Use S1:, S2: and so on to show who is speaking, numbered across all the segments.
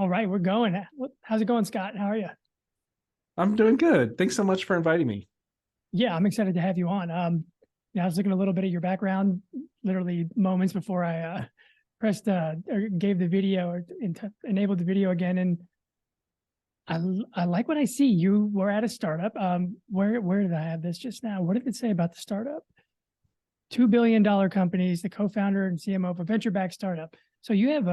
S1: All right, we're going. How's it going, Scott? How are you?
S2: I'm doing good. Thanks so much for inviting me.
S1: Yeah, I'm excited to have you on. I was looking a little bit at your background, literally moments before I pressed or gave the video or enabled the video again, and I like what I see. You were at a startup. Where did I have this just now? What did it say about the startup? $2 billion companies, the co-founder and CMO of a venture-backed startup. So you have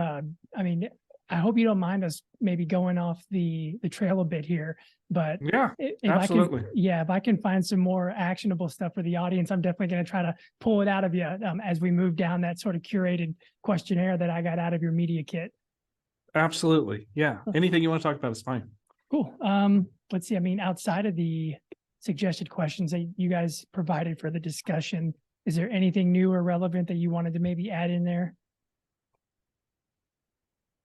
S1: I hope you don't mind us maybe going off the trail a bit here, but
S2: Yeah,
S1: if
S2: absolutely.
S1: if I can find some more actionable stuff for the audience, I'm definitely going to try to pull it out of you as we move down that sort of curated questionnaire that I got out of your media kit.
S2: Absolutely. Yeah. Anything you want to talk about is fine.
S1: Cool. Let's see. I mean, outside of the suggested questions that you guys provided for the discussion, is there anything new or relevant that you wanted to maybe add in there?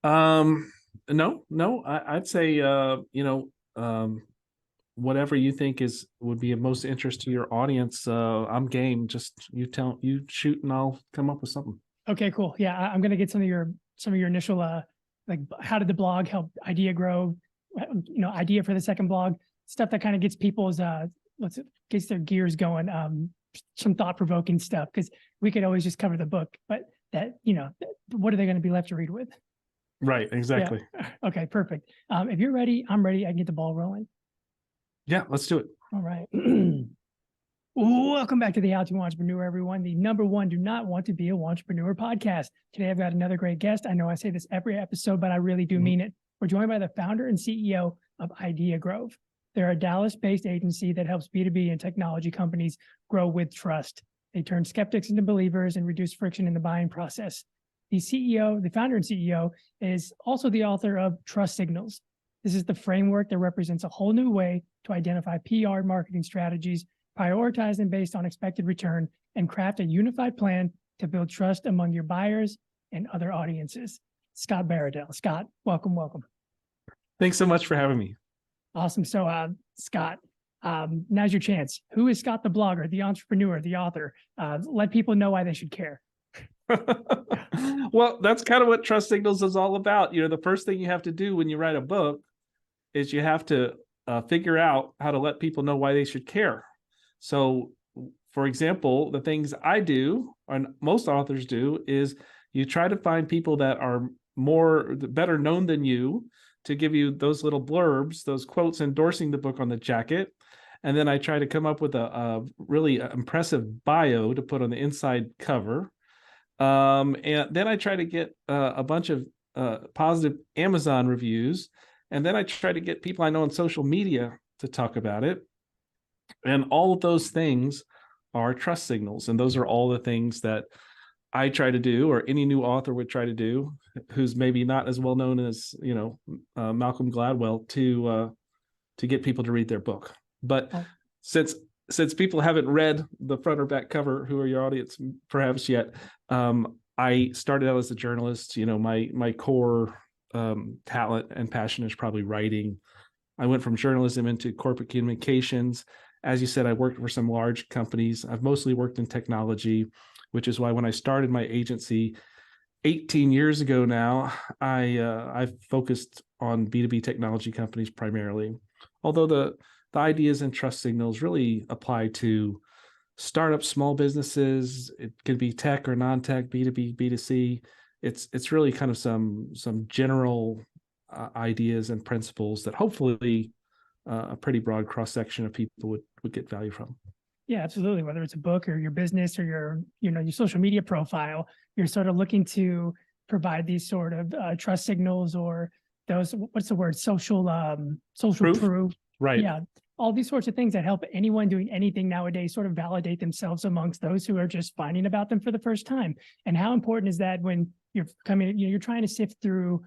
S2: No, I'd say, whatever you think would be of most interest to your audience. I'm game. Just you shoot and I'll come up with something.
S1: Okay, cool. Yeah, I'm gonna get some of your initial like how did the blog help idea grow? Idea for the second blog, stuff that kind of gets people's gets their gears going. Some thought provoking stuff, because we could always just cover the book, but what are they going to be left to read with?
S2: Right. Exactly.
S1: Yeah. Okay, perfect. If you're ready, I'm ready. I can get the ball rolling.
S2: Yeah, let's do it.
S1: All right. Welcome back to the How to Entrepreneur, everyone. The number one do not want to be a entrepreneur podcast. Today, I've got another great guest. I know I say this every episode, but I really do mean it. We're joined by the founder and CEO of Idea Grove. They're a Dallas-based agency that helps B2B and technology companies grow with trust. They turn skeptics into believers and reduce friction in the buying process. The founder and CEO, is also the author of Trust Signals. This is the framework that represents a whole new way to identify PR marketing strategies, prioritize them based on expected return, and craft a unified plan to build trust among your buyers and other audiences. Scott Baradell. Scott, welcome.
S2: Thanks so much for having me.
S1: Awesome. So, Scott, now's your chance. Who is Scott the blogger, the entrepreneur, the author? Let people know why they should care.
S2: Well, that's kind of what Trust Signals is all about. The first thing you have to do when you write a book is you have to figure out how to let people know why they should care. So, for example, the things I do, and most authors do, is you try to find people that are better known than you to give you those little blurbs, those quotes endorsing the book on the jacket. And then I try to come up with a really impressive bio to put on the inside cover. And then I try to get a bunch of positive Amazon reviews. And then I try to get people I know on social media to talk about it. And all of those things are trust signals. And those are all the things that I try to do, or any new author would try to do, who's maybe not as well known as, Malcolm Gladwell, to get people to read their book. But since people haven't read the front or back cover, who are your audience perhaps yet, I started out as a journalist. My core talent and passion is probably writing. I went from journalism into corporate communications. As you said, I worked for some large companies. I've mostly worked in technology, which is why when I started my agency 18 years ago now, I focused on B2B technology companies primarily. Although the ideas and trust signals really apply to startups, small businesses. It can be tech or non-tech, B2B, B2C. It's really kind of some general ideas and principles that hopefully a pretty broad cross-section of people would get value from.
S1: Yeah, absolutely. Whether it's a book or your business or your social media profile, you're sort of looking to provide these sort of trust signals, or those, what's the word? Social proof.
S2: Right.
S1: Yeah. All these sorts of things that help anyone doing anything nowadays sort of validate themselves amongst those who are just finding about them for the first time. And how important is that when you're you're trying to sift through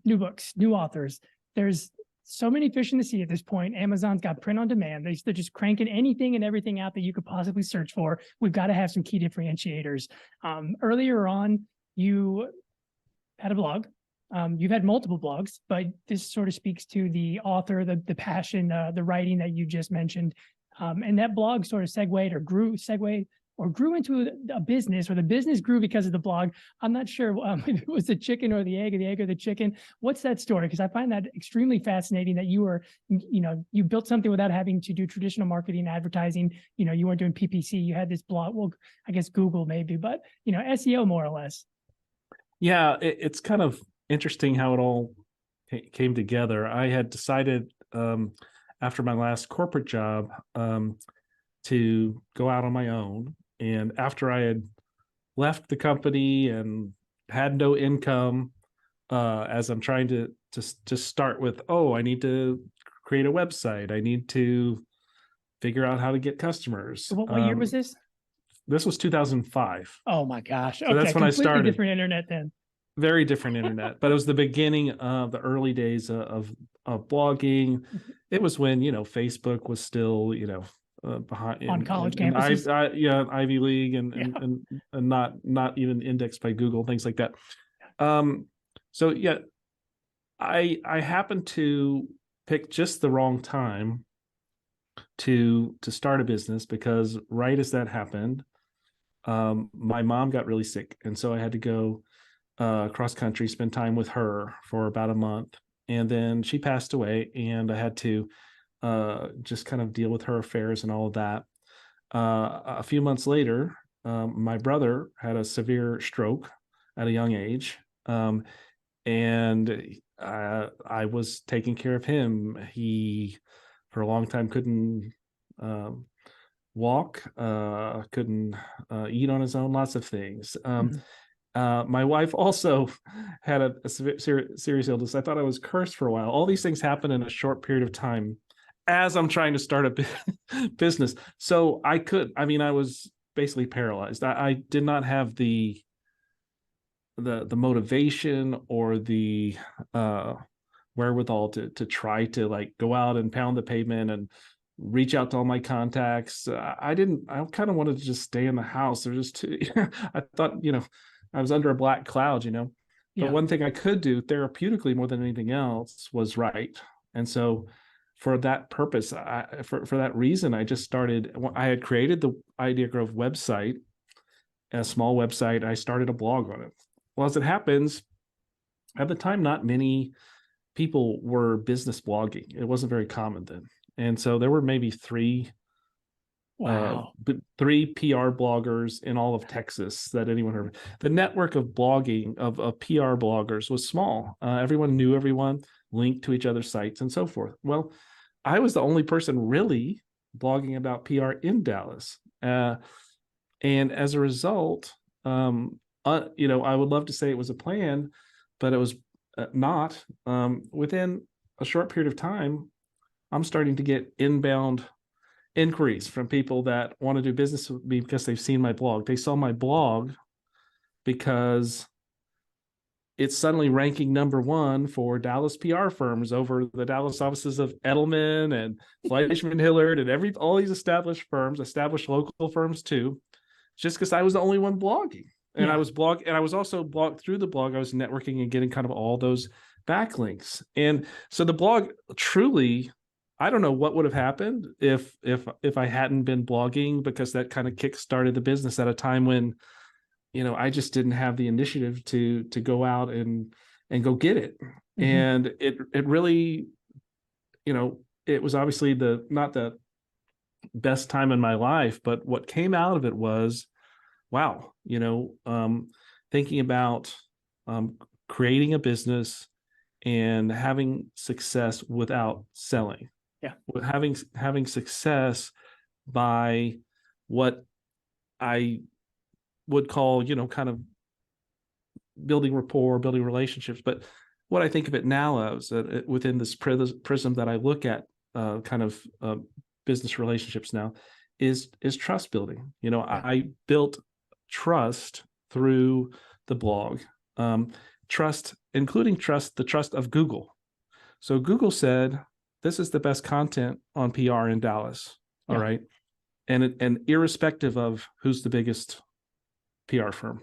S1: new books, new authors? There's so many fish in the sea at this point. Amazon's got print on demand. They're just cranking anything and everything out that you could possibly search for. We've got to have some key differentiators. Earlier on, you had a blog. You've had multiple blogs, but this sort of speaks to the author, the passion, the writing that you just mentioned. And that blog sort of segued or grew into a business, or the business grew because of the blog. I'm not sure if it was the chicken or the egg or the chicken. What's that story? Because I find that extremely fascinating that you were, you built something without having to do traditional marketing, advertising. You weren't doing PPC. You had this blog. Well, I guess Google maybe, but SEO more or less.
S2: Yeah, it's kind of interesting how it all came together. I had decided after my last corporate job to go out on my own. And after I had left the company and had no income, as I'm trying to just start with, I need to create a website. I need to figure out how to get customers.
S1: What year was this?
S2: This was 2005.
S1: Oh my gosh.
S2: So that's when I started.
S1: Completely different internet then.
S2: Very different internet, but it was the beginning of the early days of blogging. It was when Facebook was still behind
S1: on college campuses,
S2: Ivy League and not even indexed by Google, things like that. So yeah, I happened to pick just the wrong time to start a business, because right as that happened, my mom got really sick, and so I had to go cross country, spend time with her for about a month, and then she passed away, and I had to just kind of deal with her affairs and all of that. A few months later, my brother had a severe stroke at a young age, and I was taking care of him. He, for a long time, couldn't walk, couldn't eat on his own, lots of things. My wife also had a serious illness. I thought I was cursed for a while. All these things happen in a short period of time as I'm trying to start a business. So I was basically paralyzed. I did not have the motivation or the wherewithal to try to go out and pound the pavement and reach out to all my contacts. I kind of wanted to just stay in the house. There's just too, I thought, I was under a black cloud, but one thing I could do therapeutically more than anything else was write. And so for that purpose, for that reason, I just started. I had created the Idea Grove website, a small website. I started a blog on it. Well, as it happens, at the time, not many people were business blogging. It wasn't very common then. And so there were maybe three PR bloggers in all of Texas that anyone heard of. The network of blogging of PR bloggers was small. Everyone knew everyone, linked to each other's sites and so forth. Well, I was the only person really blogging about PR in Dallas. And as a result, I would love to say it was a plan, but it was not. Within a short period of time, I'm starting to get inbound inquiries from people that want to do business with me because they've seen my blog. They saw my blog because it's suddenly ranking #1 for Dallas PR firms over the Dallas offices of Edelman and Fleischman Hillard and all these established firms, established local firms too, just because I was the only one blogging. And I was also blogged through the blog. I was networking and getting kind of all those backlinks. And so the blog truly, I don't know what would have happened if I hadn't been blogging, because that kind of kick-started the business at a time when, I just didn't have the initiative to go out and go get it. Mm-hmm. And it really, it was obviously not the best time in my life, but what came out of it was, wow, thinking about creating a business and having success without selling.
S1: Yeah.
S2: Having success by what I would call, kind of building rapport, building relationships. But what I think of it now as within this prism that I look at business relationships now is trust building. I built trust through the blog, trust, including the trust of Google. So Google said, this is the best content on PR in Dallas. All right. And irrespective of who's the biggest PR firm.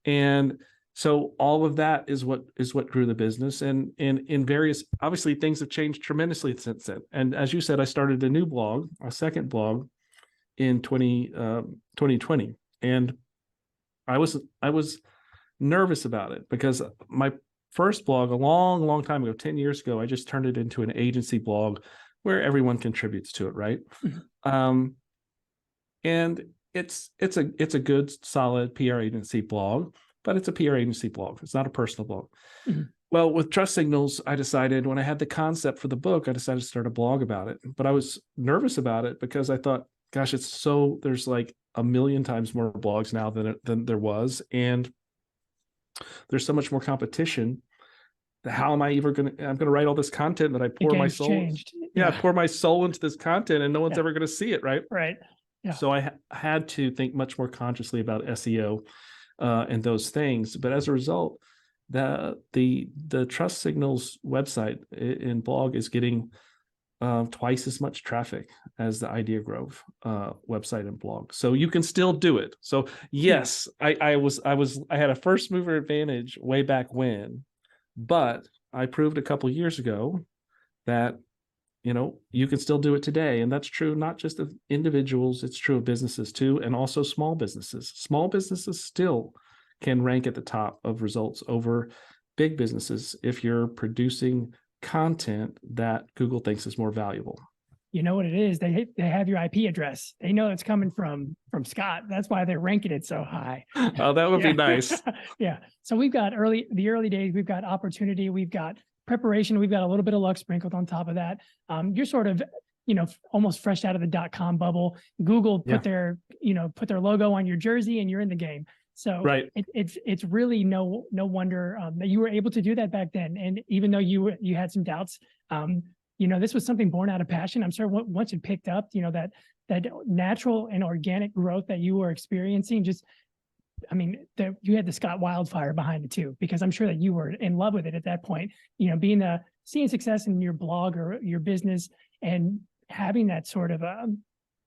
S2: And so all of that is what grew the business. And in various, obviously things have changed tremendously since then. And as you said, I started a new blog, a second blog in 2020. And I was nervous about it because my first blog a long time ago, 10 years ago, I just turned it into an agency blog where everyone contributes to it, right? And it's a good, solid PR agency blog, but it's a PR agency blog. It's not a personal blog. Well, with Trust Signals, I decided when I had the concept for the book, I decided to start a blog about it. But I was nervous about it because I thought, gosh, there's like a million times more blogs now than there was. And there's so much more competition. How am I I'm going to write all this content that I pour my soul.
S1: Changed.
S2: I pour my soul into this content and no one's ever going to see it. Right.
S1: Right. Yeah.
S2: So I had to think much more consciously about SEO and those things. But as a result, the Trust Signals website and blog is getting twice as much traffic as the Idea Grove website and blog. So you can still do it. So yes, I had a first mover advantage way back when, but I proved a couple years ago that you can still do it today. And that's true not just of individuals, it's true of businesses too, and also small businesses. Small businesses still can rank at the top of results over big businesses if you're producing content that Google thinks is more valuable.
S1: You know what it is? They have your IP address. They know it's coming from Scott. That's why they're ranking it so high.
S2: Oh, that would be nice.
S1: Yeah. So we've got the early days. We've got opportunity. We've got preparation. We've got a little bit of luck sprinkled on top of that. You're sort of almost fresh out of the .com bubble. Google put their logo on your jersey, and you're in the game. So
S2: right.
S1: It's really no wonder that you were able to do that back then. And even though you had some doubts, this was something born out of passion. I'm sure once it picked up, that natural and organic growth that you were experiencing, you had the Scott wildfire behind it too, because I'm sure that you were in love with it at that point. Seeing success in your blog or your business and having that sort of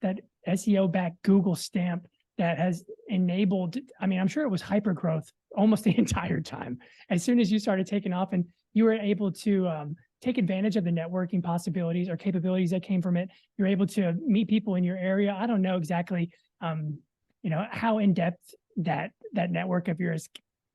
S1: that SEO backed Google stamp that has enabled, I'm sure it was hyper growth almost the entire time. As soon as you started taking off and you were able to take advantage of the networking possibilities or capabilities that came from it, you're able to meet people in your area. I don't know exactly, how in depth that network of yours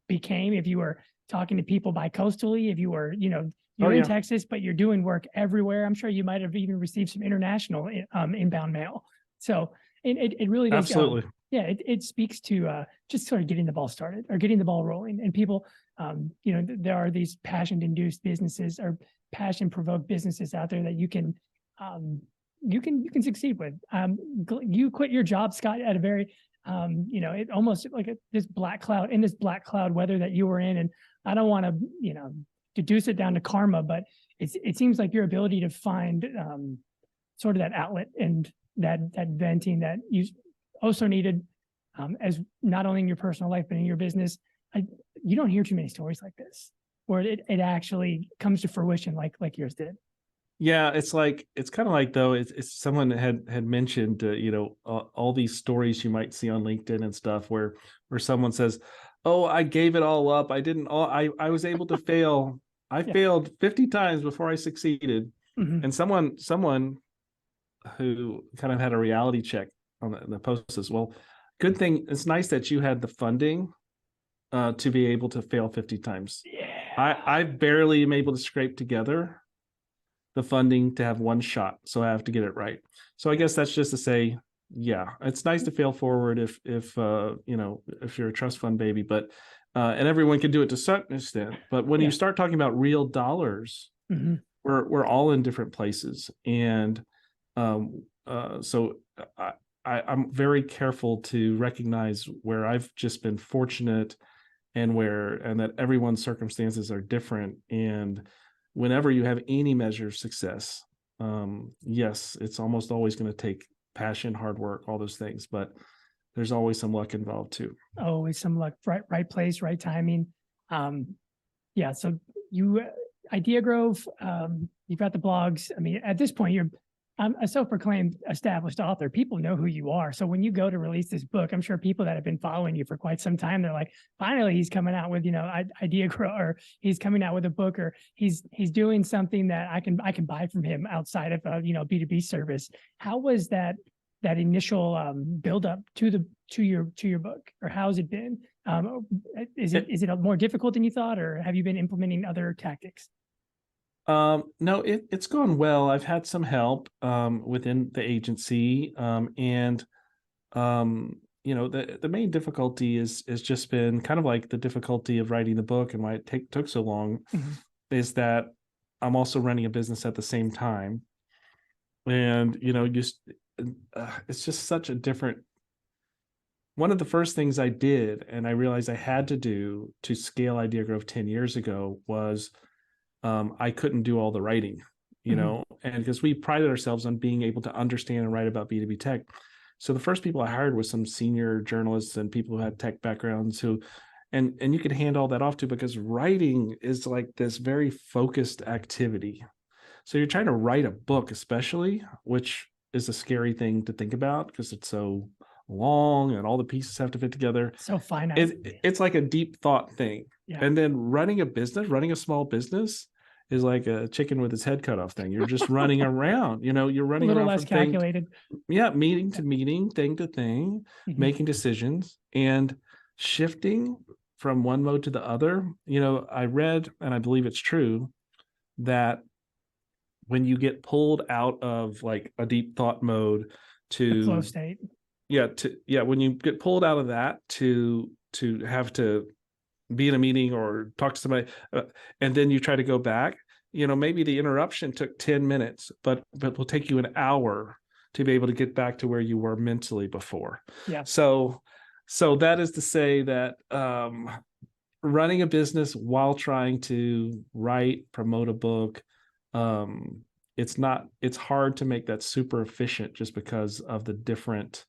S1: became. If you were talking to people bi-coastally, if you were, you're in Texas, but you're doing work everywhere. I'm sure you might have even received some international inbound mail. So it really does.
S2: Absolutely.
S1: It speaks to just sort of getting the ball started or getting the ball rolling. And people, there are these passion-induced businesses or passion-provoked businesses out there that you can succeed with. You quit your job, Scott, at a very, it almost like this black cloud weather that you were in. And I don't want to, deduce it down to karma, but it seems like your ability to find sort of that outlet and that venting that you also needed as not only in your personal life, but in your business. You don't hear too many stories like this, where it actually comes to fruition like yours did.
S2: Yeah, it's kind of like though. It's someone had mentioned all these stories you might see on LinkedIn and stuff where someone says, "Oh, I gave it all up. I didn't. I was able to fail. I failed 50 times before I succeeded." Mm-hmm. And someone who kind of had a reality check on the post says, "Well, good thing. It's nice that you had the funding to be able to fail 50 times. Yeah, I barely am able to scrape together the funding to have one shot, so I have to get it right." So I guess that's just to say, yeah, it's nice to fail forward if you're a trust fund baby, but and everyone can do it to a certain extent. But when you start talking about real dollars, mm-hmm. we're all in different places, and so I'm very careful to recognize where I've just been fortunate, and that everyone's circumstances are different, and whenever you have any measure of success, yes, it's almost always going to take passion, hard work, all those things, but there's always some luck involved too. Always some luck, right place, right timing. So you, Idea Grove, you've got the blogs. At this point, you're a self-proclaimed established author. People know who you are. So when you go to release this book, I'm sure people that have been following you for quite some time, they're like, finally, he's coming out with, Idea Grove, or he's coming out with a book, or he's doing something that I can buy from him outside of, B2B service. How was that
S1: that initial build up to your book, or how's it been? Is it more difficult than you thought, or have you been implementing other tactics?
S2: No, it's gone well. I've had some help within the agency, and the main difficulty is just been kind of like the difficulty of writing the book and why it took so long, is that I'm also running a business at the same time, and it's just such a different. One of the first things I did, and I realized I had to do to scale Idea Grove 10 years ago, was I couldn't do all the writing, and because we prided ourselves on being able to understand and write about B2B tech. So the first people I hired was some senior journalists and people who had tech backgrounds and you could hand all that off to, because writing is like this very focused activity. So you're trying to write a book, especially, which is a scary thing to think about because it's so long and all the pieces have to fit together.
S1: So finite.
S2: It's like a deep thought thing.
S1: Yeah.
S2: And then running a small business is like a chicken with its head cut off thing. You're just running around, you're running
S1: a little
S2: around
S1: less
S2: from
S1: calculated.
S2: meeting to meeting, thing to thing, making decisions and shifting from one mode to the other. I read, and I believe it's true, that when you get pulled out of like a deep thought mode to
S1: the flow state.
S2: When you get pulled out of that to have to be in a meeting or talk to somebody, and then you try to go back, maybe the interruption took 10 minutes, but will take you an hour to be able to get back to where you were mentally before.
S1: Yeah.
S2: So that is to say that running a business while trying to promote a book, it's hard to make that super efficient just because of the different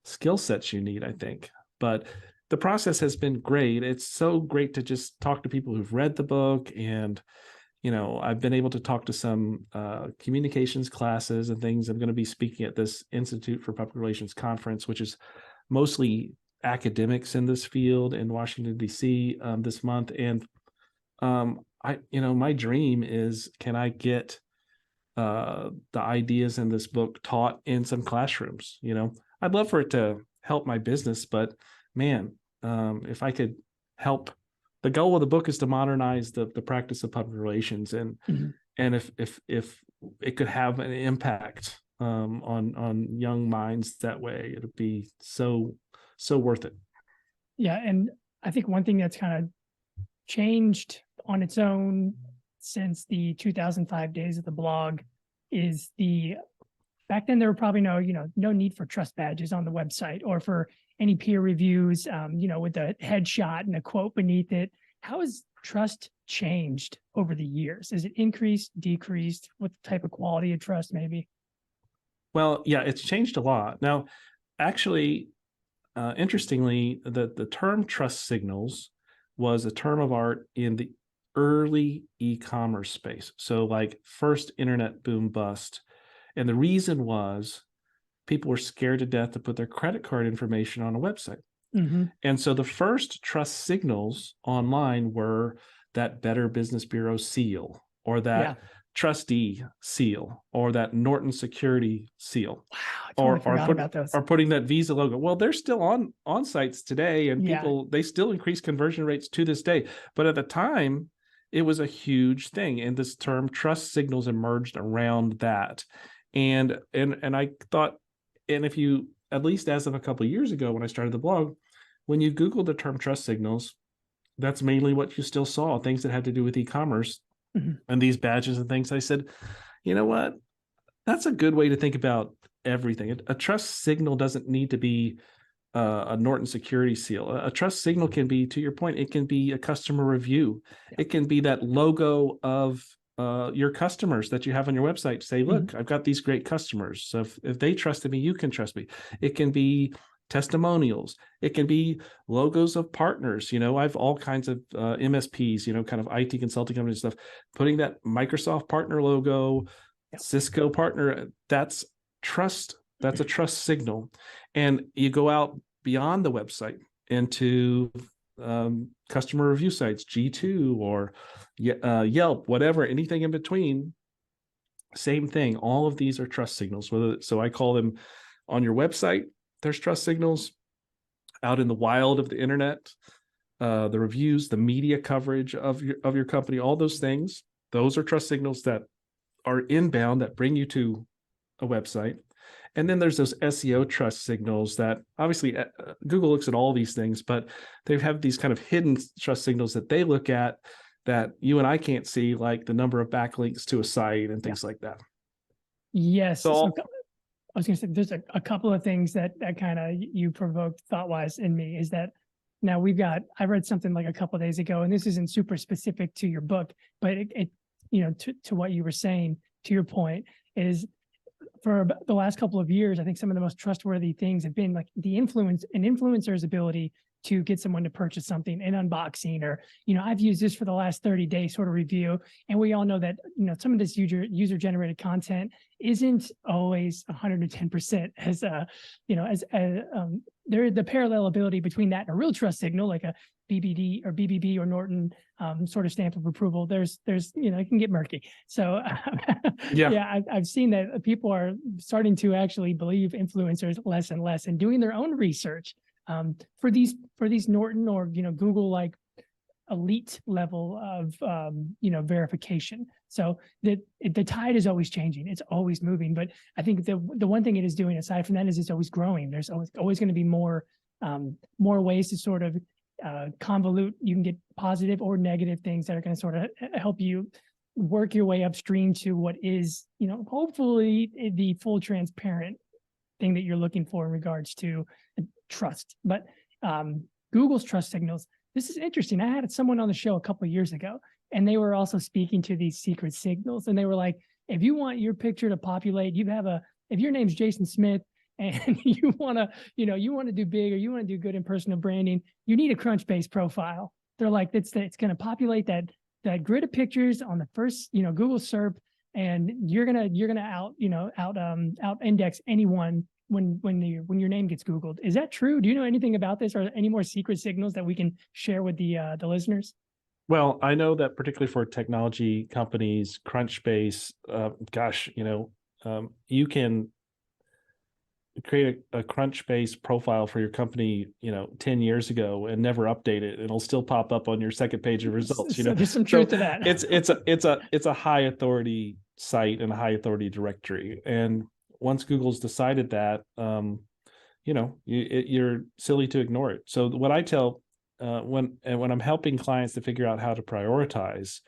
S2: skill sets you need, I think. But the process has been great. It's so great to just talk to people who've read the book. And, I've been able to talk to some communications classes and things. I'm going to be speaking at this Institute for Public Relations conference, which is mostly academics in this field in Washington, D.C. This month. And my dream is, can I get the ideas in this book taught in some classrooms? I'd love for it to help my business, but man, if I could help, the goal of the book is to modernize the practice of public relations, and if it could have an impact on young minds that way, it'd be so worth it.
S1: Yeah, and I think one thing that's kind of changed on its own since the 2005 days of the blog is back then there were probably no need for trust badges on the website or for any peer reviews, with a headshot and a quote beneath it. How has trust changed over the years? Is it increased, decreased? What type of quality of trust maybe?
S2: Well, yeah, it's changed a lot. Now, actually, interestingly, the term trust signals was a term of art in the early e-commerce space. So like first internet boom bust. And the reason was people were scared to death to put their credit card information on a website. And so the first trust signals online were that Better Business Bureau seal, or that Trustee seal, or that Norton Security seal.
S1: Wow, I totally forgot about those.
S2: Or putting that Visa logo. Well, they're still on sites today, and they still increase conversion rates to this day. But at the time, it was a huge thing, and this term trust signals emerged around that. And I thought, and if you, at least as of a couple of years ago when I started the blog, when you Googled the term trust signals, that's mainly what you still saw, things that had to do with e-commerce and these badges and things. I said, you know what? That's a good way to think about everything. A trust signal doesn't need to be a Norton security seal. A trust signal can be, to your point, it can be a customer review. It can be that logo of your customers that you have on your website. Say, look, I've got these great customers. So if they trusted me, you can trust me. It can be testimonials. It can be logos of partners. I have all kinds of MSPs, kind of IT consulting company stuff, putting that Microsoft partner logo, Cisco partner, that's trust. That's a trust signal. And you go out beyond the website into customer review sites, G2 or Yelp, whatever, anything in between. Same thing. All of these are trust signals. So I call them on your website, there's trust signals. Out in the wild of the internet, the reviews, the media coverage of your company, all those things, those are trust signals that are inbound that bring you to a website. And then there's those SEO trust signals that obviously Google looks at all these things, but they have these kind of hidden trust signals that they look at that you and I can't see, like the number of backlinks to a site and things like that.
S1: Yes.
S2: So
S1: I was going to say, there's a couple of things that kind of you provoked thought-wise in me, is that now I read something like a couple of days ago, and this isn't super specific to your book, but it to what you were saying, to your point, is for the last couple of years, I think some of the most trustworthy things have been like an influencer's ability to get someone to purchase something, an unboxing, or, I've used this for the last 30 days sort of review. And we all know that, some of this user generated content isn't always 110% as, there, the parallelability between that and a real trust signal, like a BBD or BBB or Norton sort of stamp of approval, there's it can get murky. So I've seen that people are starting to actually believe influencers less and less and doing their own research for these Norton or Google like elite level of verification. So the tide is always changing, it's always moving. But I think the one thing it is doing aside from that is it's always growing. There's always going to be more ways to sort of convolute. You can get positive or negative things that are going to sort of help you work your way upstream to what is hopefully the full transparent thing that you're looking for in regards to trust. But Google's trust signals, this is interesting. I had someone on the show a couple of years ago, and they were also speaking to these secret signals. And they were like, if you want your picture to populate, if your name's Jason Smith and you want to do big, or you want to do good in personal branding, you need a Crunchbase profile. They're like, it's going to populate that grid of pictures on the first, Google SERP, and you're gonna out index anyone when your name gets Googled. Is that true? Do you know anything about this, or any more secret signals that we can share with the listeners?
S2: Well, I know that particularly for technology companies, Crunchbase, you can create a Crunchbase profile for your company, 10 years ago and never update it. It'll still pop up on your second page of results.
S1: So there's some truth to that.
S2: It's a high authority site and a high authority directory. And once Google's decided that, you're silly to ignore it. So what I tell when I'm helping clients to figure out how to prioritize,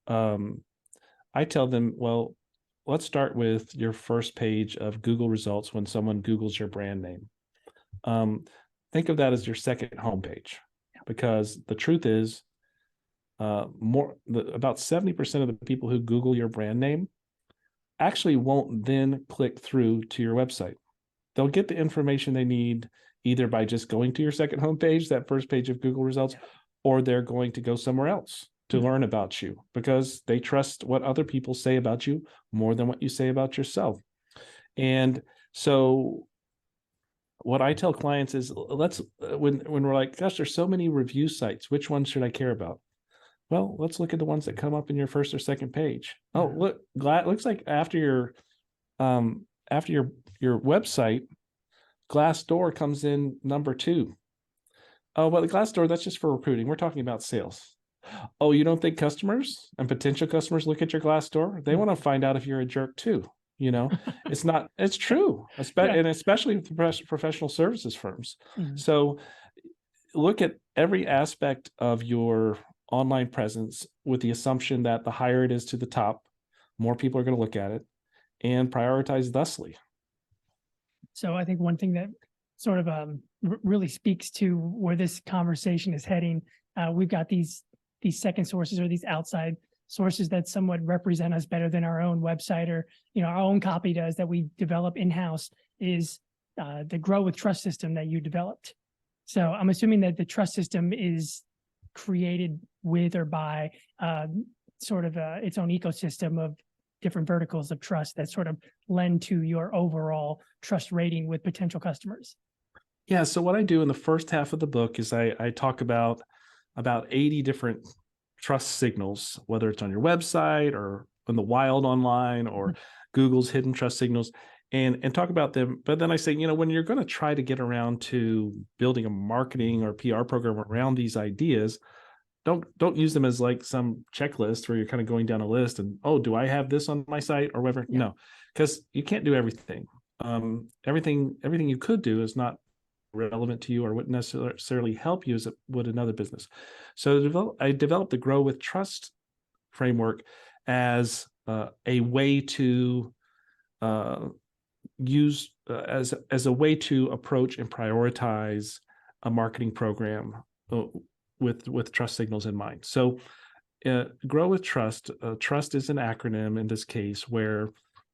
S2: I tell them, well, let's start with your first page of Google results when someone Googles your brand name. Think of that as your second homepage, because the truth is, about 70% of the people who Google your brand name actually won't then click through to your website. They'll get the information they need either by just going to your second homepage, that first page of Google results, or they're going to go somewhere else to learn about you, because they trust what other people say about you more than what you say about yourself. And so what I tell clients is, when we're like, gosh, there's so many review sites, which ones should I care about? Well, let's look at the ones that come up in your first or second page. Oh, look, looks like after your website, Glassdoor comes in number 2. Oh, well, the Glassdoor, that's just for recruiting. We're talking about sales. Oh, you don't think customers and potential customers look at your Glassdoor? They want to find out if you're a jerk too. It's true, and especially with professional services firms. Mm-hmm. So look at every aspect of your online presence with the assumption that the higher it is to the top, more people are going to look at it, and prioritize thusly.
S1: So I think one thing that sort of really speaks to where this conversation is heading, we've got these second sources, or these outside sources that somewhat represent us better than our own website or our own copy does, that we develop in-house, is the Grow with Trust system that you developed. So I'm assuming that the trust system is created with or by sort of its own ecosystem of different verticals of trust that sort of lend to your overall trust rating with potential customers.
S2: Yeah. So what I do in the first half of the book is I talk about 80 different trust signals, whether it's on your website or in the wild online or Google's hidden trust signals. and talk about them. But then I say, when you're going to try to get around to building a marketing or PR program around these ideas, don't use them as like some checklist where you're kind of going down a list and, oh, do I have this on my site or whatever?
S1: Yeah.
S2: No, because you can't do everything. Everything you could do is not relevant to you or wouldn't necessarily help you as it would another business. So I developed the Grow with Trust framework as a way to use as a way to approach and prioritize a marketing program with trust signals in mind. So Grow with Trust. Trust is an acronym in this case where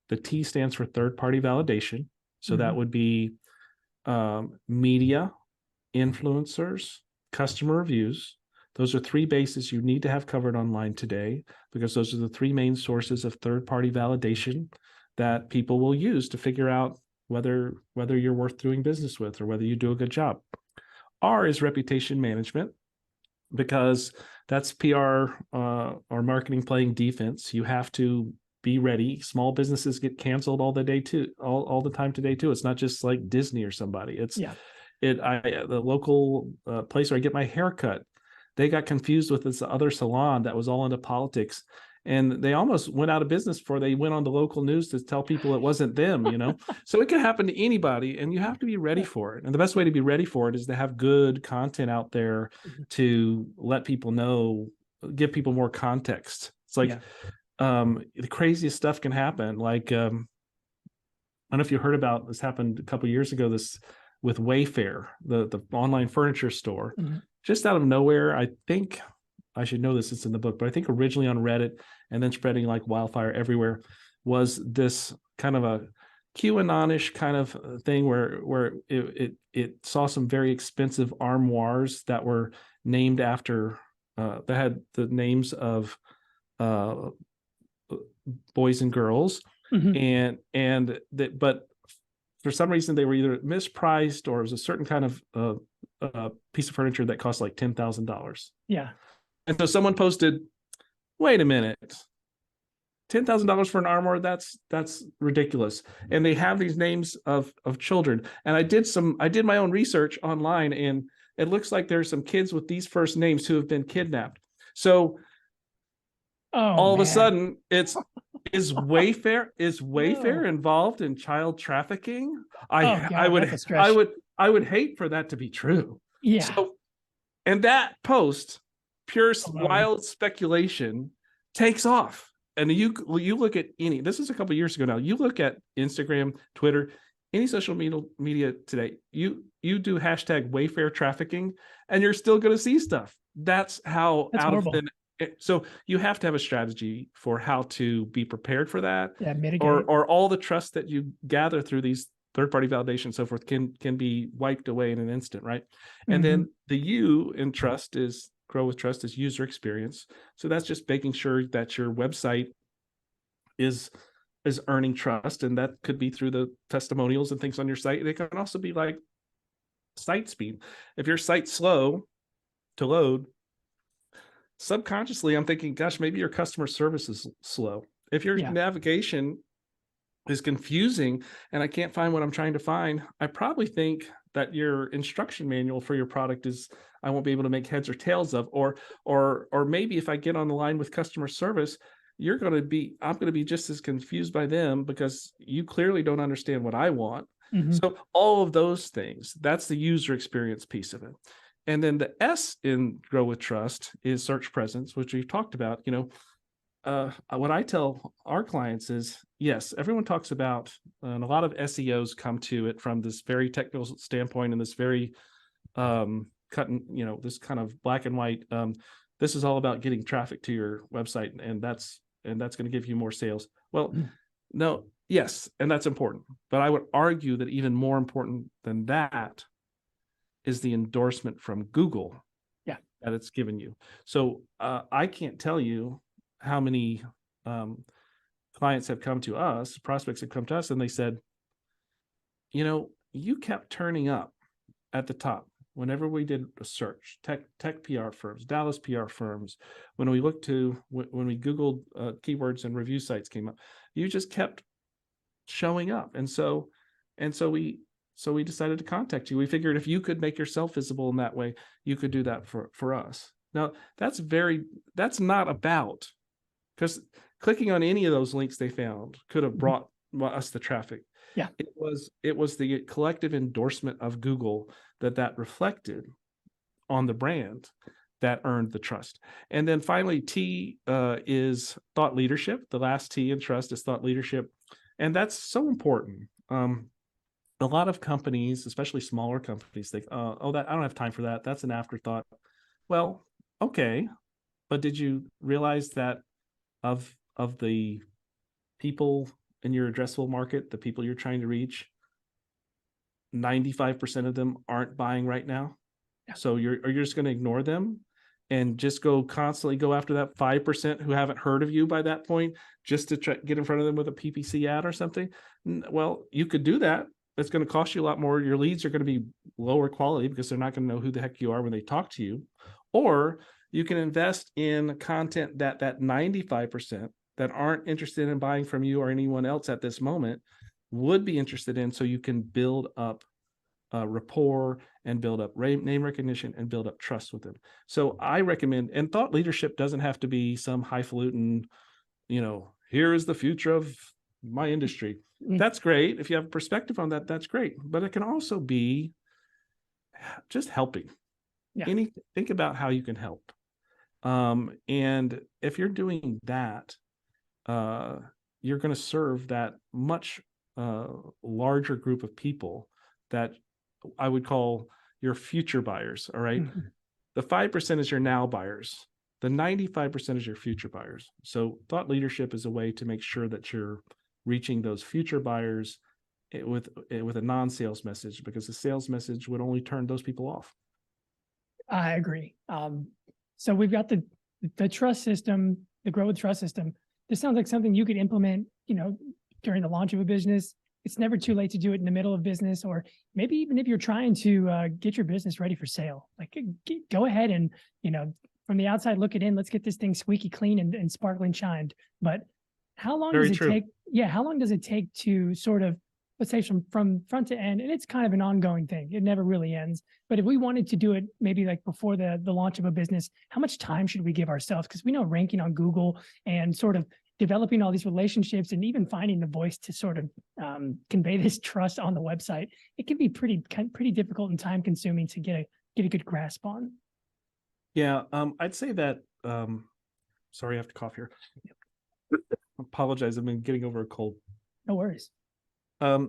S2: the T stands for third-party validation. So that would be media, influencers, customer reviews. Those are three bases you need to have covered online today, because those are the three main sources of third-party validation that people will use to figure out whether you're worth doing business with or whether you do a good job. R is reputation management, because that's PR or marketing playing defense. You have to be ready. Small businesses get canceled all the time today too. It's not just like Disney or somebody. It's the local place where I get my hair cut. They got confused with this other salon that was all into politics, and they almost went out of business before they went on the local news to tell people it wasn't them. So it can happen to anybody, and you have to be ready for it. And the best way to be ready for it is to have good content out there to let people know, give people more context. It's like the craziest stuff can happen. Like I don't know if you heard about this, happened a couple of years ago. This with Wayfair, the online furniture store, just out of nowhere. I think I should know this, it's in the book, but I think originally on Reddit and then spreading like wildfire everywhere was this kind of a QAnon-ish kind of thing where it saw some very expensive armoires that were named after that had the names of boys and girls, and that, but for some reason they were either mispriced or it was a certain kind of piece of furniture that cost like $10,000.
S1: Yeah.
S2: And so someone posted, wait a minute, $10,000 for an armoire? That's ridiculous. And they have these names of children. And I did my own research online, and it looks like there's some kids with these first names who have been kidnapped. So all of a sudden is Wayfair involved in child trafficking? I would hate for that to be true.
S1: Yeah.
S2: So, and that post, pure wild speculation, takes off. And you look at this is a couple of years ago now, you look at Instagram, Twitter, any social media today, you do hashtag Wayfair trafficking, and you're still going to see stuff. That's out horrible. Of thin. So you have to have a strategy for how to be prepared for that.
S1: Yeah, mitigate.
S2: Or all the trust that you gather through these third-party validation and so forth can be wiped away in an instant, right? And then the U in trust is Grow with Trust is user experience. So that's just making sure that your website is earning trust, and that could be through the testimonials and things on your site. It can also be like site speed. If your site's slow to load, subconsciously I'm thinking, gosh, maybe your customer service is slow. If your navigation is confusing and I can't find what I'm trying to find, I probably think that your instruction manual for your product is I won't be able to make heads or tails of, or maybe if I get on the line with customer service, I'm going to be just as confused by them because you clearly don't understand what I want. So all of those things, that's the user experience piece of it. And then the S in Grow with Trust is search presence, which we've talked about. What I tell our clients is, yes, everyone talks about, and a lot of SEOs come to it from this very technical standpoint and this very this kind of black and white. This is all about getting traffic to your website, and that's going to give you more sales. Well, no, yes, and that's important. But I would argue that even more important than that is the endorsement from Google that it's given you. So I can't tell you how many clients have come to us, prospects have come to us, and they said, you kept turning up at the top whenever we did a search, tech PR firms, Dallas PR firms. When we looked when we Googled keywords and review sites came up, you just kept showing up. And so we decided to contact you. We figured if you could make yourself visible in that way, you could do that for us. Now, that's not about, because clicking on any of those links they found could have brought us the traffic.
S1: Yeah.
S2: It was the collective endorsement of Google that reflected on the brand that earned the trust. And then finally, T is thought leadership. The last T in trust is thought leadership. And that's so important. A lot of companies, especially smaller companies, think, oh, that I don't have time for that. That's an afterthought. Well, okay. But did you realize that of the people in your addressable market, the people you're trying to reach, 95% of them aren't buying right now?
S1: Yeah.
S2: So you're just going to ignore them and just constantly go after that 5% who haven't heard of you by that point, just to try get in front of them with a PPC ad or something? Well, you could do that. It's going to cost you a lot more. Your leads are going to be lower quality because they're not going to know who the heck you are when they talk to you. Or you can invest in content that 95% that aren't interested in buying from you or anyone else at this moment would be interested in, so you can build up rapport and build up name recognition and build up trust with them. So I recommend, and thought leadership doesn't have to be some highfalutin, here is the future of my industry. That's great. If you have perspective on that, that's great. But it can also be just helping.
S1: Yeah.
S2: Think about how you can help. And if you're doing that, you're going to serve that much larger group of people that I would call your future buyers. All right. Mm-hmm. The 5% is your now buyers. The 95% is your future buyers. So thought leadership is a way to make sure that you're reaching those future buyers with a non-sales message, because the sales message would only turn those people off.
S1: I agree. So we've got the trust system, the grow with trust system. This sounds like something you could implement, during the launch of a business. It's never too late to do it in the middle of business, or maybe even if you're trying to get your business ready for sale. Like, go ahead and, from the outside, look it in. Let's get this thing squeaky clean and sparkling shined. But how long does it take? Yeah, how long does it take to sort of, let's say from front to end? And it's kind of an ongoing thing. It never really ends. But if we wanted to do it maybe like before the launch of a business, how much time should we give ourselves? Because we know ranking on Google and sort of developing all these relationships and even finding the voice to sort of convey this trust on the website, it can be pretty difficult and time consuming to get a good grasp on.
S2: Yeah, I'd say that. Sorry, I have to cough here. Apologize, I've been getting over a cold.
S1: No worries.
S2: A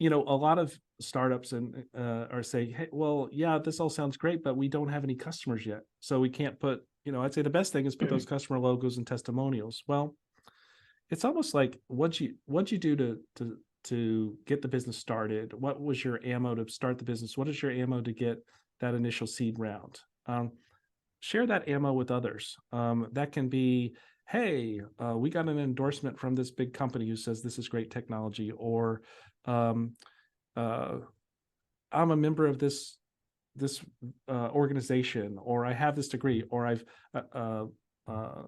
S2: lot of startups are saying, hey, well, yeah, this all sounds great, but we don't have any customers yet, so we can't put. I'd say the best thing is put those customer logos and testimonials. Well, it's almost like what you do to get the business started. What was your ammo to start the business? What is your ammo to get that initial seed round? Share that ammo with others. That can be, hey, we got an endorsement from this big company who says this is great technology, or I'm a member of this organization, or I have this degree, or I've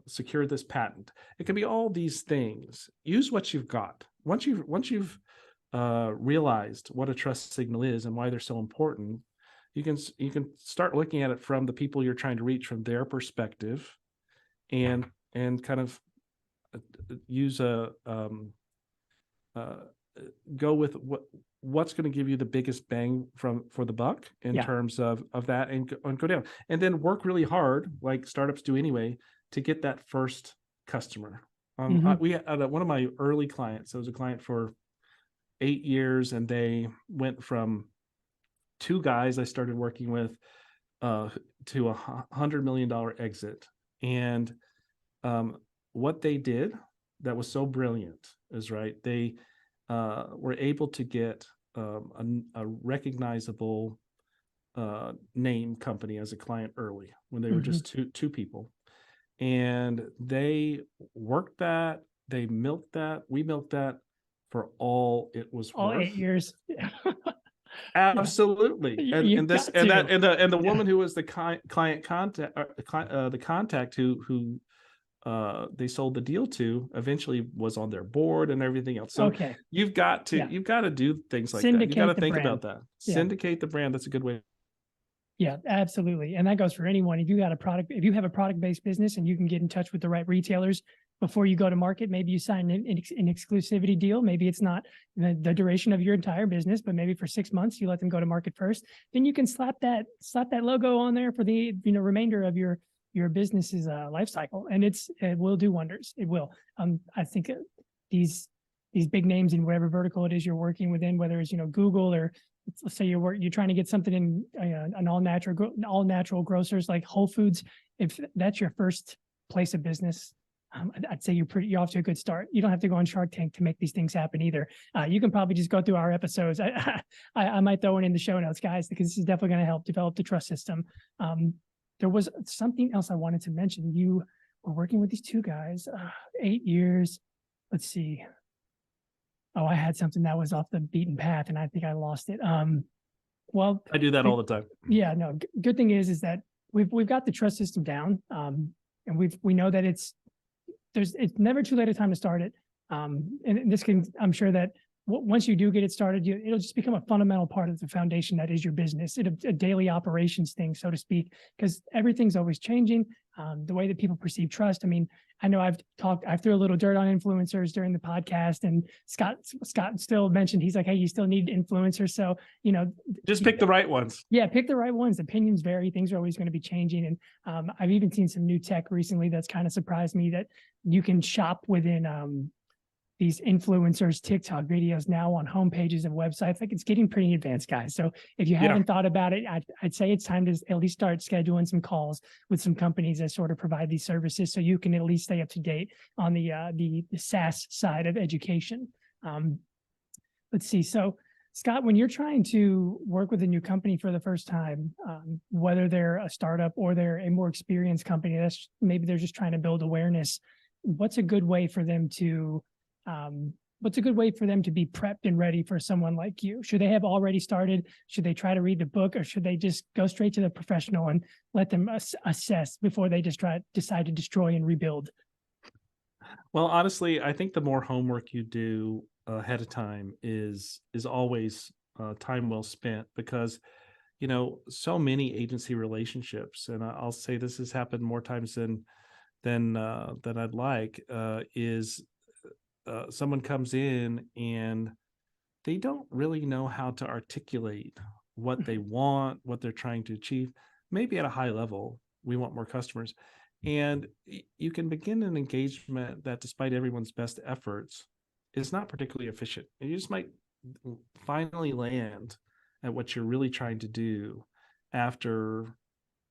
S2: secured this patent. It can be all these things. Use what you've got. Once you've realized what a trust signal is and why they're so important, you can start looking at it from the people you're trying to reach, from their perspective, and kind of use go with what's going to give you the biggest bang for the buck in terms of that, and go down, and then work really hard, like startups do anyway, to get that first customer. We had one of my early clients. I was a client for 8 years, and they went from 2 guys I started working with to $100 million exit. And what they did that was so brilliant is, they were able to get a recognizable name company as a client early, when they were just two people. And they worked that, they milked that, we milked that for all it was
S1: all
S2: worth.
S1: 8 years.
S2: Absolutely. And the woman who was the client contact, the contact who they sold the deal to eventually was on their board and everything else. So
S1: Okay.
S2: you've got to do things like that. You got to
S1: Syndicate the
S2: think
S1: brand.
S2: about that.
S1: Yeah.
S2: Syndicate the brand. That's a good way.
S1: Yeah, absolutely. And that goes for anyone. If you have a product-based business and you can get in touch with the right retailers before you go to market, maybe you sign an exclusivity deal. Maybe it's not the duration of your entire business, but maybe for 6 months, you let them go to market first. Then you can slap that logo on there for the remainder of your business's life cycle. And it will do wonders. It will. I think these big names in whatever vertical it is you're working within, whether it's, Google, or let's say you're trying to get something in an all natural grocers like Whole Foods. If that's your first place of business, I'd say you're off to a good start. You don't have to go on Shark Tank to make these things happen either. You can probably just go through our episodes. I might throw it in the show notes, guys, because this is definitely going to help develop the trust system. There was something else I wanted to mention. You were working with these two guys, 8 years. Let's see. Oh, I had something that was off the beaten path, and I think I lost it. Well,
S2: I do that all the time.
S1: Yeah, no. Good thing is that we've got the trust system down, and we know that it's never too late a time to start it. And this can, I'm sure that once you do get it started, it'll just become a fundamental part of the foundation that is your business. It's a daily operations thing, so to speak, because everything's always changing. The way that people perceive trust. I mean, I know I've threw a little dirt on influencers during the podcast, and Scott still mentioned, he's like, hey, you still need influencers. So,
S2: just pick the right ones.
S1: Yeah, pick the right ones. Opinions vary. Things are always going to be changing. And I've even seen some new tech recently that's kind of surprised me, that you can shop within these influencers' TikTok videos now on homepages of websites. Like, it's getting pretty advanced, guys. So if you haven't thought about it, I'd say it's time to at least start scheduling some calls with some companies that sort of provide these services, so you can at least stay up to date on the SaaS side of education. Let's see. So, Scott, when you're trying to work with a new company for the first time, whether they're a startup or they're a more experienced company, that's maybe they're just trying to build awareness, what's a good way for them to be prepped and ready for someone like you? Should they have already started? Should they try to read the book, or should they just go straight to the professional and let them assess before they just decide to destroy and rebuild?
S2: Well, honestly, I think the more homework you do ahead of time is always time well spent, because so many agency relationships, and I'll say this has happened more times than I'd like, is someone comes in and they don't really know how to articulate what they want, what they're trying to achieve. Maybe at a high level, we want more customers. And you can begin an engagement that, despite everyone's best efforts, is not particularly efficient. And you just might finally land at what you're really trying to do after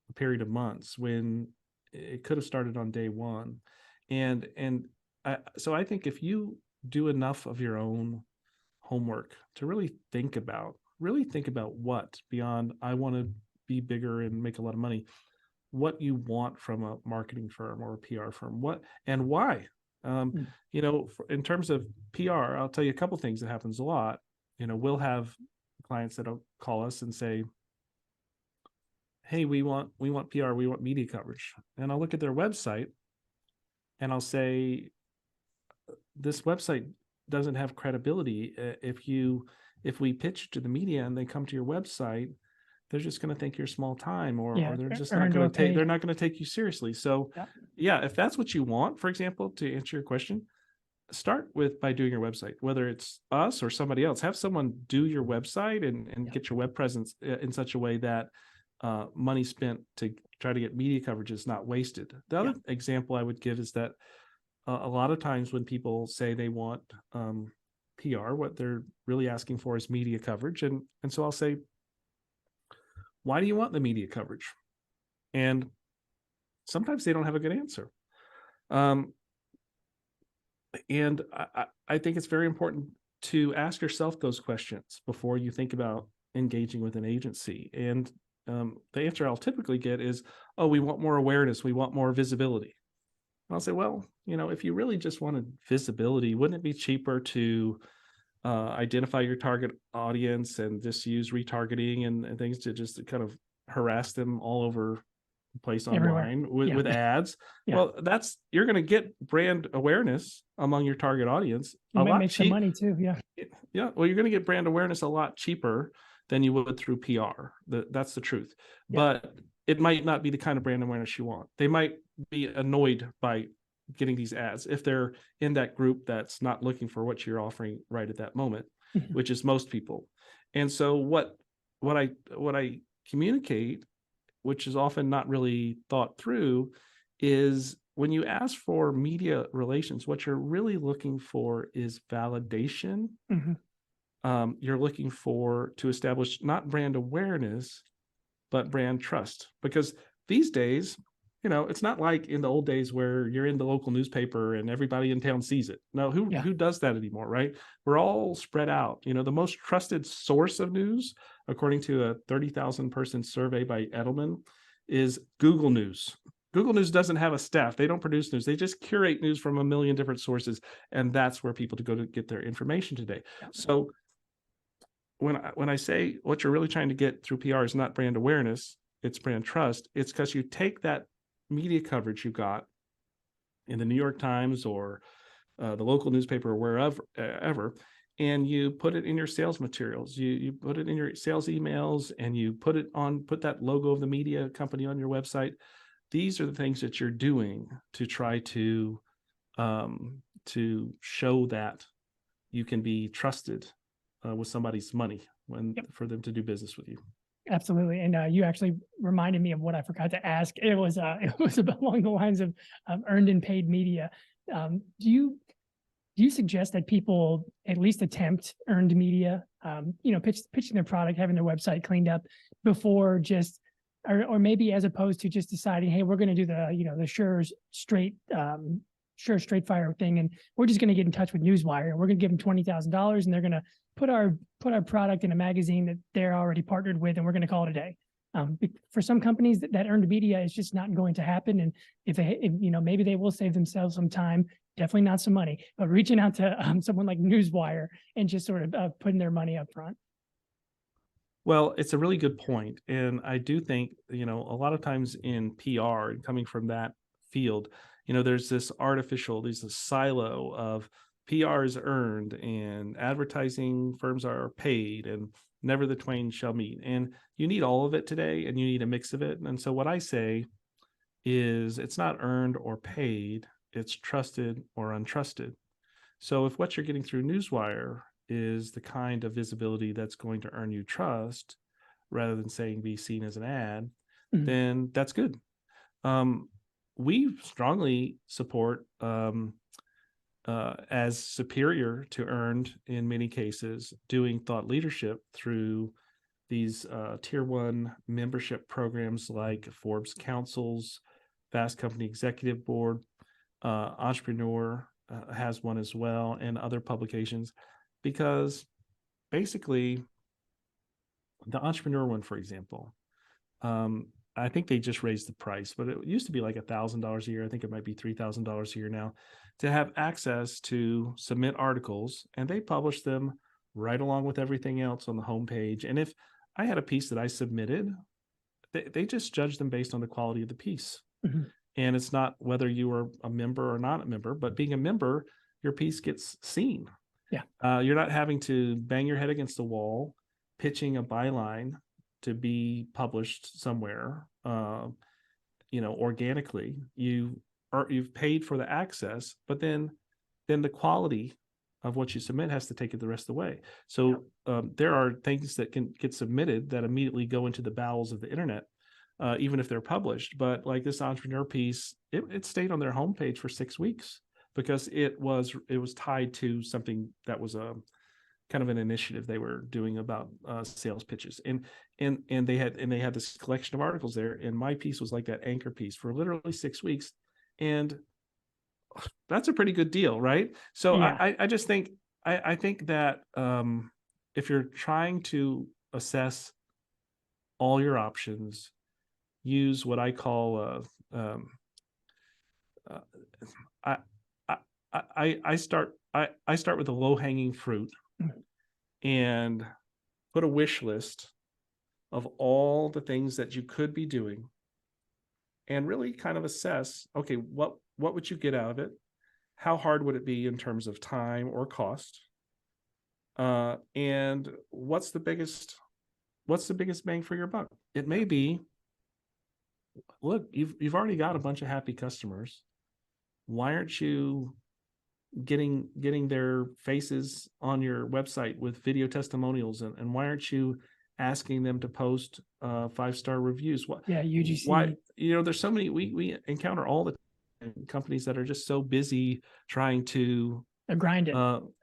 S2: a period of months, when it could have started on day one. So I think if you do enough of your own homework to really think about what, beyond I want to be bigger and make a lot of money, what you want from a marketing firm or a PR firm, what and why. In terms of PR, I'll tell you a couple things that happens a lot. We'll have clients that'll call us and say, hey, we want PR, we want media coverage. And I'll look at their website and I'll say, this website doesn't have credibility. If we pitch to the media and they come to your website, they're just going to think you're small time, or they're just not going to take you seriously. So if that's what you want, for example, to answer your question, start by doing your website, whether it's us or somebody else. Have someone do your website and get your web presence in such a way that money spent to try to get media coverage is not wasted. The other example I would give is that a lot of times when people say they want PR, what they're really asking for is media coverage. And so I'll say, why do you want the media coverage? And sometimes they don't have a good answer. And I think it's very important to ask yourself those questions before you think about engaging with an agency. And the answer I'll typically get is, oh, we want more awareness. We want more visibility. And I'll say, well, if you really just wanted visibility, wouldn't it be cheaper to identify your target audience and just use retargeting and things to just kind of harass them all over place
S1: Everywhere.
S2: online with,
S1: Yeah.
S2: with ads.
S1: Yeah.
S2: Well, you're going to get brand awareness among your target audience
S1: You
S2: a
S1: might
S2: lot
S1: make some
S2: cheap.
S1: money too. Yeah.
S2: Yeah. Well, you're going to get brand awareness a lot cheaper than you would through PR. That's the truth.
S1: Yeah.
S2: But it might not be the kind of brand awareness you want. They might be annoyed by getting these ads if they're in that group that's not looking for what you're offering right at that moment,
S1: Mhm.
S2: which is most people. And so what I communicate, which is often not really thought through, is when you ask for media relations, what you're really looking for is validation.
S1: Mhm.
S2: You're looking for to establish not brand awareness, but brand trust. Because these days, it's not like in the old days where you're in the local newspaper and everybody in town sees it. No,
S1: Yeah.
S2: who does that anymore, right? We're all spread out. The most trusted source of news, according to a 30,000 person survey by Edelman, is Google News. Google News doesn't have a staff. They don't produce news. They just curate news from a million different sources, and that's where people go to get their information today.
S1: Yeah.
S2: So when I say what you're really trying to get through PR is not brand awareness, it's brand trust. It's because you take that media coverage you got in the New York Times or the local newspaper or wherever, and you put it in your sales materials. You put it in your sales emails, and you put that logo of the media company on your website. These are the things that you're doing to try to show that you can be trusted with somebody's money for them to do business with you.
S1: Absolutely. And you actually reminded me of what I forgot to ask. It was along the lines of earned and paid media. Do you suggest that people at least attempt earned media, pitching their product, having their website cleaned up before just, or maybe as opposed to just deciding, hey, we're going to do the sure straight fire thing, and we're just going to get in touch with Newswire, and we're going to give them $20,000, and they're going to put our product in a magazine that they're already partnered with, and we're going to call it a day. For some companies, that earned media is just not going to happen, and if maybe they will save themselves some time, definitely not some money, but reaching out to someone like Newswire and just sort of putting their money up front.
S2: Well, it's a really good point, and I do think a lot of times in PR and coming from that field, there's this silo of PR is earned and advertising firms are paid, and never the twain shall meet. And you need all of it today, and you need a mix of it. And so what I say is it's not earned or paid, it's trusted or untrusted. So if what you're getting through Newswire is the kind of visibility that's going to earn you trust rather than saying be seen as an ad, then that's good. We strongly support as superior to earned in many cases, doing thought leadership through these tier one membership programs like Forbes Councils, Fast Company Executive Board, Entrepreneur has one as well, and other publications, because basically the Entrepreneur one, for example, I think they just raised the price, but it used to be like $1,000 a year. I think it might be $3,000 a year now to have access to submit articles, and they publish them right along with everything else on the homepage. And if I had a piece that I submitted, they just judge them based on the quality of the piece. Mm-hmm. And it's not whether you are a member or not a member, but being a member, your piece gets seen.
S1: Yeah.
S2: You're not having to bang your head against the wall, pitching a byline to be published somewhere, organically. You've paid for the access, but then the quality of what you submit has to take it the rest of the way. So there are things that can get submitted that immediately go into the bowels of the internet, even if they're published. But like this Entrepreneur piece, it stayed on their homepage for 6 weeks because it was tied to something that was a kind of an initiative they were doing about sales pitches, and they had this collection of articles there, and my piece was like that anchor piece for literally 6 weeks, and that's a pretty good deal, right? So yeah. I just think I think that if you're trying to assess all your options, use what I call I start with the low hanging fruit and put a wish list of all the things that you could be doing and really kind of assess, okay, what would you get out of it? How hard would it be in terms of time or cost? And what's the biggest bang for your buck? It may be, look, you've already got a bunch of happy customers. Why aren't you getting their faces on your website with video testimonials, and why aren't you asking them to post 5-star reviews?
S1: UGC.
S2: Why, there's so many, we encounter all the companies that are just so busy trying to
S1: They're grinding.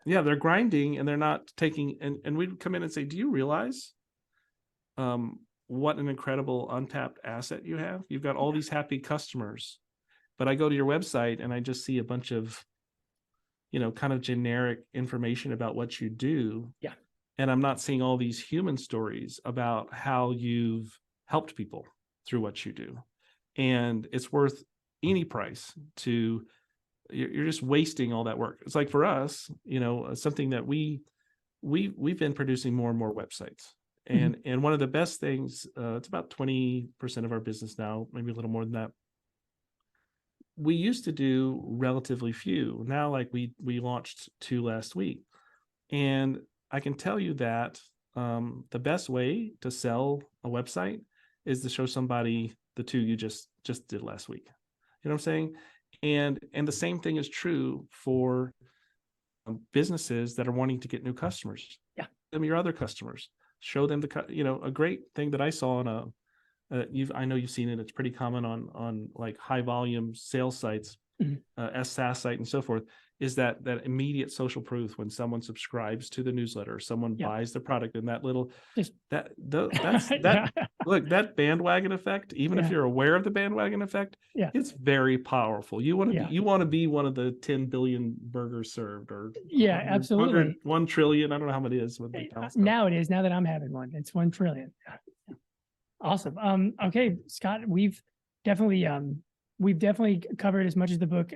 S2: they're grinding, and they're not taking, and we'd come in and say, do you realize what an incredible untapped asset you have? You've got all these happy customers, but I go to your website and I just see a bunch of, kind of generic information about what you do.
S1: Yeah.
S2: And I'm not seeing all these human stories about how you've helped people through what you do. And it's worth any price to, you're just wasting all that work. It's like for us, something that we've been producing more and more websites. And one of the best things, it's about 20% of our business now, maybe a little more than that. We used to do relatively few. Now, like we launched 2 last week, and I can tell you that the best way to sell a website is to show somebody the 2 you just did last week. You know what I'm saying? And the same thing is true for businesses that are wanting to get new customers.
S1: Yeah,
S2: them your other customers. Show them a great thing that I saw on I know you've seen it. It's pretty common on like high volume sales sites, SaaS site and so forth, is that immediate social proof when someone subscribes to the newsletter, someone buys the product, and that little look, that bandwagon effect, even if you're aware of the bandwagon effect, it's very powerful. You want to be one of the 10 billion burgers served, or
S1: absolutely
S2: 1 trillion. I don't know how many it is.
S1: Now it is. Now that I'm having one, it's 1 trillion. Awesome. Okay, Scott, we've definitely covered as much of the book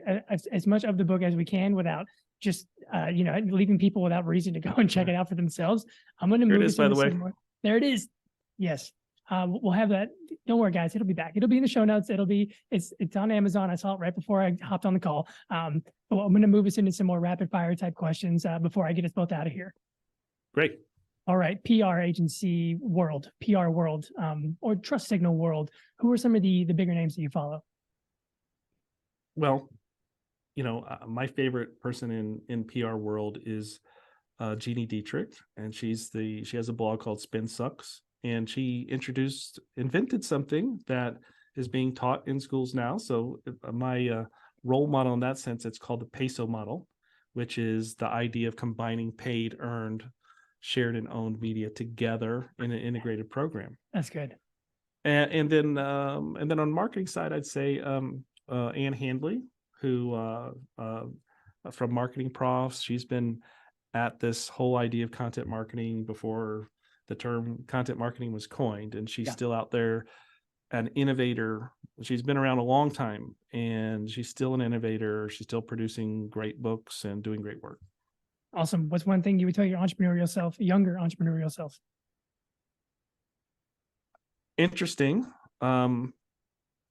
S1: as we can without just leaving people without reason to go and check it out for themselves. I'm going to move.
S2: There it is, by the way.
S1: There it is. Yes. We'll have that. Don't worry, guys. It'll be back. It'll be in the show notes. It's on Amazon. I saw it right before I hopped on the call. But I'm going to move us into some more rapid fire type questions before I get us both out of here.
S2: Great.
S1: All right, PR agency world, or trust signal world. Who are some of the bigger names that you follow?
S2: Well, my favorite person in PR world is Jeannie Dietrich, and she has a blog called Spin Sucks, and she invented something that is being taught in schools now. So my role model in that sense, it's called the PESO model, which is the idea of combining paid, earned, shared, and owned media together in an integrated program.
S1: That's good.
S2: And then on the marketing side, I'd say Ann Handley, who from Marketing Profs. She's been at this whole idea of content marketing before the term content marketing was coined, and she's still out there, an innovator. She's been around a long time, and she's still an innovator. She's still producing great books and doing great work.
S1: Awesome. What's one thing you would tell your younger entrepreneurial self?
S2: Interesting.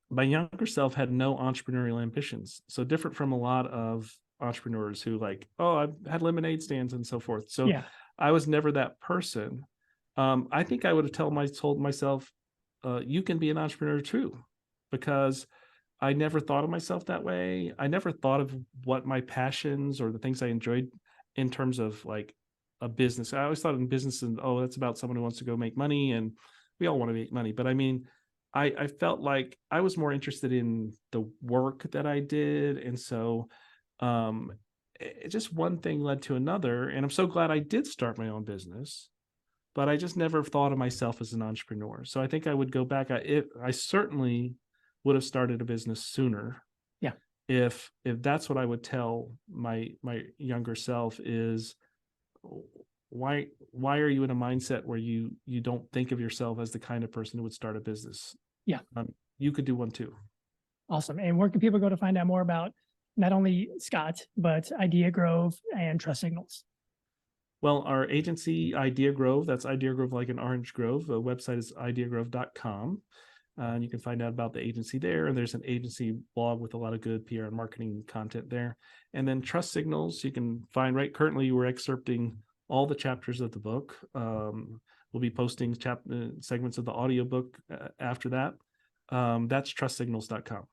S2: My younger self had no entrepreneurial ambitions. So different from a lot of entrepreneurs who I've had lemonade stands and so forth. So I was never that person. I think I would have told myself, you can be an entrepreneur too, because I never thought of myself that way. I never thought of what my passions or the things I enjoyed in terms of like a business. I always thought in business and, that's about someone who wants to go make money, and we all want to make money. But I mean, I felt like I was more interested in the work that I did. And so just one thing led to another. And I'm so glad I did start my own business, but I just never thought of myself as an entrepreneur. So I think I would go back. I certainly would have started a business sooner.
S1: Yeah.
S2: If that's what I would tell my younger self is, why are you in a mindset where you don't think of yourself as the kind of person who would start a business?
S1: Yeah.
S2: You could do one too.
S1: Awesome. And where can people go to find out more about not only Scott, but Idea Grove and Trust Signals?
S2: Well, our agency, Idea Grove, that's Idea Grove like an orange grove. The website is ideagrove.com. And you can find out about the agency there. And there's an agency blog with a lot of good PR and marketing content there. And then Trust Signals, you can find currently we're excerpting all the chapters of the book. We'll be posting segments of the audiobook after that. That's trustsignals.com.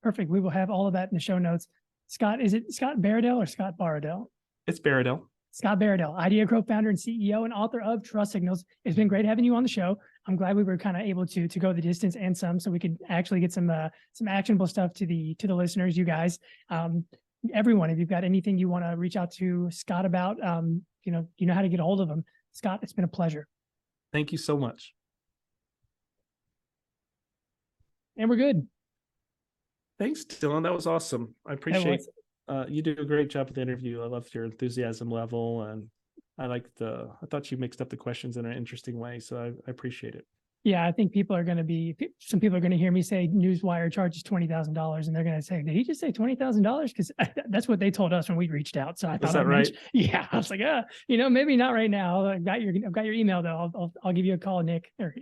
S1: Perfect. We will have all of that in the show notes. Scott, is it Scott Baradell or Scott Baradell?
S2: It's Baradell.
S1: Scott Baradell, Idea Growth founder and CEO and author of Trust Signals. It's been great having you on the show. I'm glad we were kind of able to go the distance and some, so we could actually get some actionable stuff to the listeners, you guys. Everyone, if you've got anything you want to reach out to Scott about, you know how to get a hold of him. Scott, it's been a pleasure.
S2: Thank you so much.
S1: And we're good.
S2: Thanks, Dylan. That was awesome. I appreciate you do a great job with the interview. I loved your enthusiasm level, and I thought you mixed up the questions in an interesting way. So I appreciate it.
S1: Yeah, I think some people are going to hear me say Newswire charges $20,000, and they're going to say, did he just say $20,000? Because that's what they told us when we reached out. So I thought,
S2: is that right?
S1: Yeah, I was like, maybe not right now. I've got your email though. I'll give you a call, Nick. Or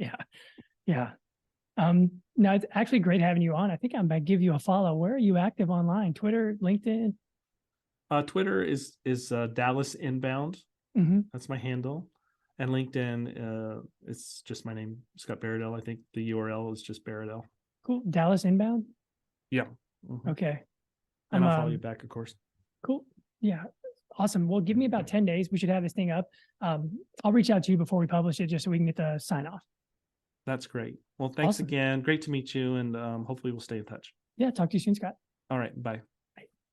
S1: yeah. No, it's actually great having you on. I think I'm going to give you a follow. Where are you active online? Twitter, LinkedIn?
S2: Twitter is Dallas Inbound.
S1: Mm-hmm.
S2: That's my handle. And LinkedIn, it's just my name, Scott Baradell. I think the URL is just Baradell.
S1: Cool. Dallas Inbound?
S2: Yeah. Mm-hmm.
S1: Okay.
S2: And I'll follow you back, of course.
S1: Cool. Yeah. Awesome. Well, give me about 10 days. We should have this thing up. I'll reach out to you before we publish it just so we can get the sign off.
S2: That's great. Well, thanks
S1: Awesome.
S2: again. Great to meet you. And hopefully we'll stay in touch.
S1: Yeah. Talk to you soon, Scott.
S2: All right. Bye.